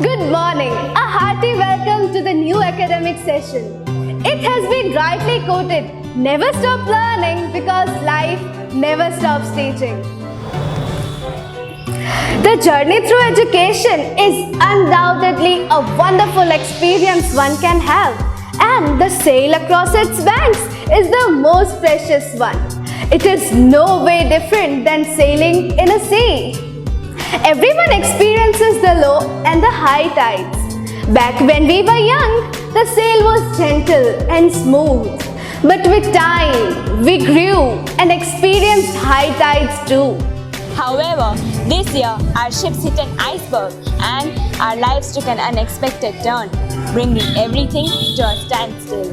Good morning. A hearty welcome to the new academic session. It has been rightly quoted, never stop learning because life never stops teaching. The journey through education is undoubtedly a wonderful experience one can have, and the sail across its banks is the most precious one. It is no way different than sailing in a sea. Everyone experiences the low and the high tides. Back when we were young, the sail was gentle and smooth. But with time, we grew and experienced high tides too. However, this year our ships hit an iceberg and our lives took an unexpected turn, bringing everything to a standstill.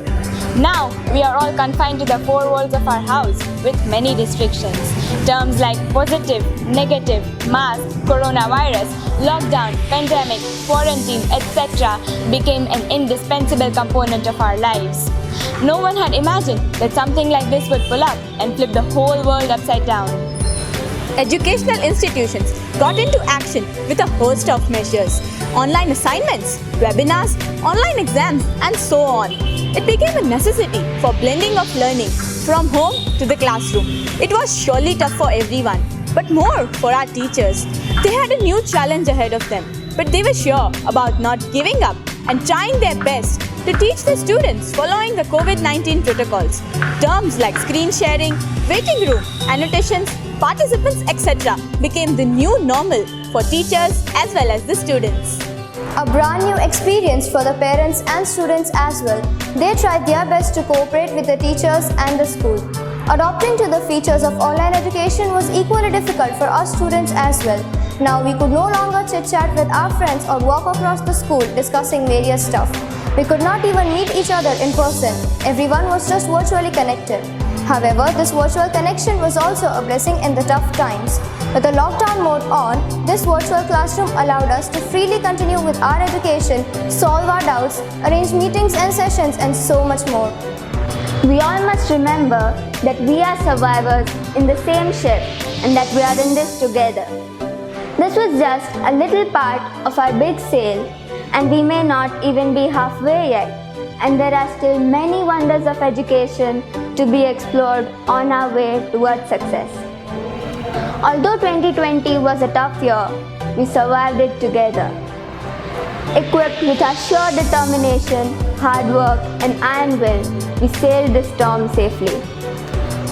Now we are all confined to the four walls of our house with many restrictions. Terms like positive, negative, mask, coronavirus, lockdown, pandemic, quarantine, etc. became an indispensable component of our lives. No one had imagined that something like this would pull up and flip the whole world upside down. Educational institutions got into action with a host of measures: online assignments, webinars, online exams, and so on. It became a necessity for blending of learning from home to the classroom. It was surely tough for everyone, but more for our teachers. They had a new challenge ahead of them, but they were sure about not giving up and trying their best to teach the students following the COVID-19 protocols. Terms like screen sharing, waiting room, annotations, participants, etc. became the new normal for teachers as well as the students. A brand new experience for the parents and students as well. They tried their best to cooperate with the teachers and the school. Adopting to the features of online education was equally difficult for us students as well. Now we could no longer chit-chat with our friends or walk across the school discussing various stuff. We could not even meet each other in person. Everyone was just virtually connected. However, this virtual connection was also a blessing in the tough times. With the lockdown mode on, this virtual classroom allowed us to freely continue with our education, solve our doubts, arrange meetings and sessions, and so much more. We all must remember that we are survivors in the same ship and that we are in this together. This was just a little part of our big sail, and we may not even be halfway yet. And there are still many wonders of education to be explored on our way towards success. Although 2020 was a tough year, we survived it together. Equipped with our sure determination, hard work, and iron will, we sailed this storm safely.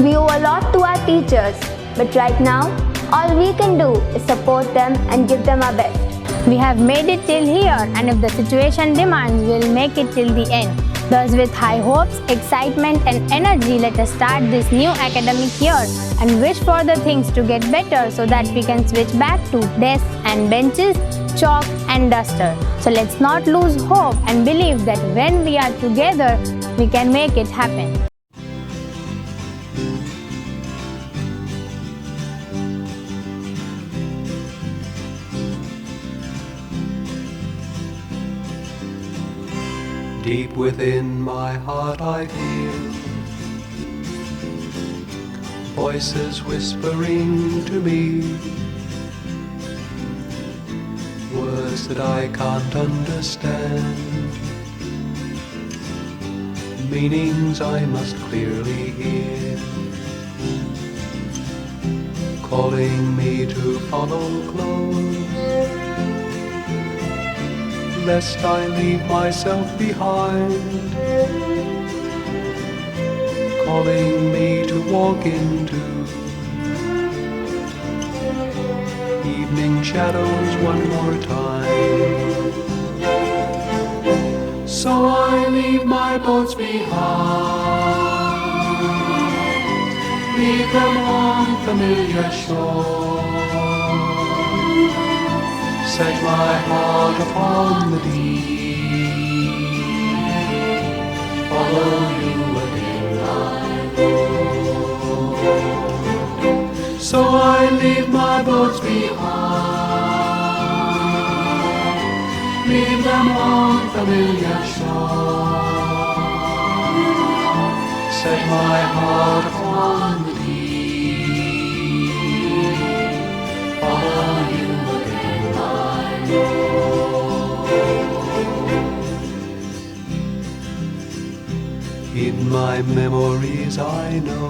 We owe a lot to our teachers, but right now, all we can do is support them and give them our best. We have made it till here, and if the situation demands, we'll make it till the end. Thus, with high hopes, excitement and energy, let us start this new academic year and wish for the things to get better so that we can switch back to desks and benches, chalk and duster. So let's not lose hope and believe that when we are together, we can make it happen. Deep within my heart I feel voices whispering to me words that I can't understand, meanings I must clearly hear, calling me to follow close, lest I leave myself behind, calling me to walk into evening shadows one more time. So I leave my boats behind, leave them on familiar shore, set my heart upon the deep, follow you within my door. So I leave my boats behind, leave them on familiar shore, set my heart upon the deep, follow you within my door. In my memories I know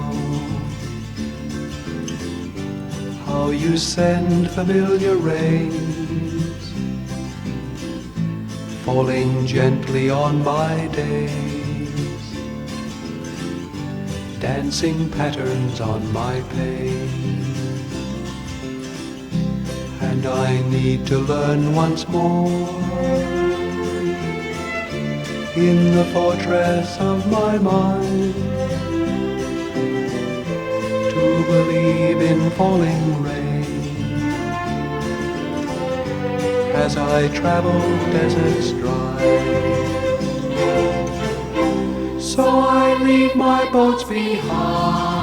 how you send familiar rains, falling gently on my days, dancing patterns on my pain. And I need to learn once more in the fortress of my mind to believe in falling rain as I travel deserts dry. So I leave my boats behind,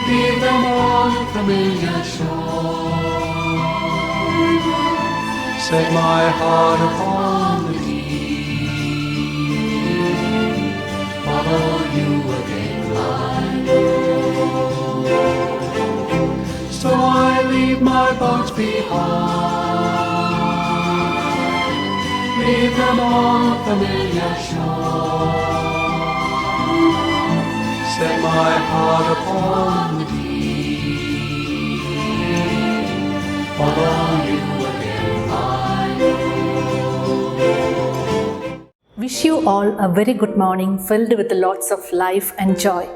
leave them on familiar shore, set my heart upon the deep, follow you again I know. So I leave my boats behind, leave them on familiar shore, set my heart upon the deep, follow you again I know. Wish you all a very good morning filled with lots of life and joy.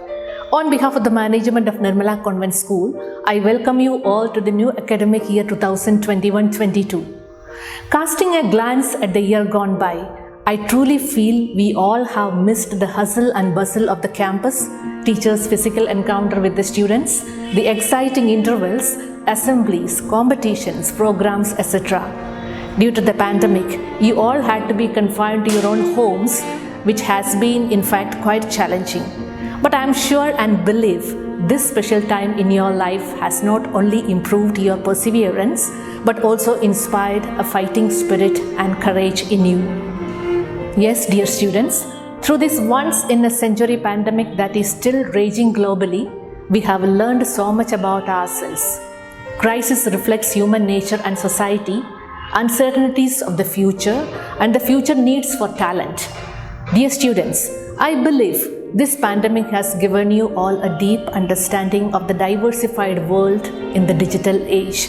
On behalf of the management of Nirmala Convent School, I welcome you all to the new academic year 2021-22. Casting a glance at the year gone by, I truly feel we all have missed the hustle and bustle of the campus, teachers' physical encounter with the students, the exciting intervals, assemblies, competitions, programs, etc. Due to the pandemic, you all had to be confined to your own homes, which has been in fact quite challenging. But I am sure and believe this special time in your life has not only improved your perseverance, but also inspired a fighting spirit and courage in you. Yes, dear students, through this once-in-a-century pandemic that is still raging globally, we have learned so much about ourselves. Crisis reflects human nature and society, uncertainties of the future, and the future needs for talent. Dear students, I believe this pandemic has given you all a deep understanding of the diversified world in the digital age.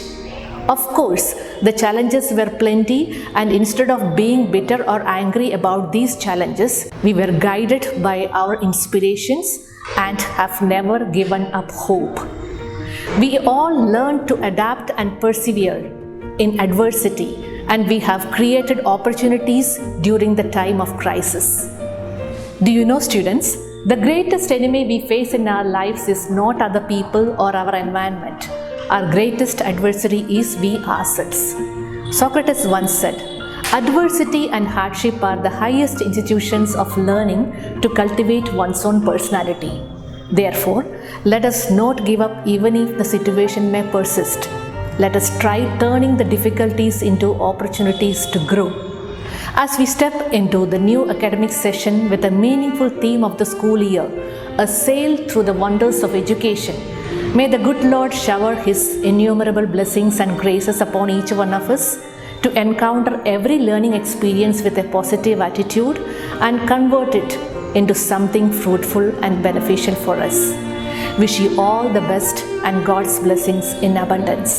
Of course, the challenges were plenty, and instead of being bitter or angry about these challenges, we were guided by our inspirations and have never given up hope. We all learned to adapt and persevere in adversity, and we have created opportunities during the time of crisis. Do you know, students, the greatest enemy we face in our lives is not other people or our environment. Our greatest adversary is we ourselves. Socrates once said, "Adversity and hardship are the highest institutions of learning to cultivate one's own personality." Therefore, let us not give up even if the situation may persist. Let us try turning the difficulties into opportunities to grow. As we step into the new academic session with a meaningful theme of the school year, a sail through the wonders of education, may the good Lord shower His innumerable blessings and graces upon each one of us to encounter every learning experience with a positive attitude and convert it into something fruitful and beneficial for us. Wish you all the best and God's blessings in abundance.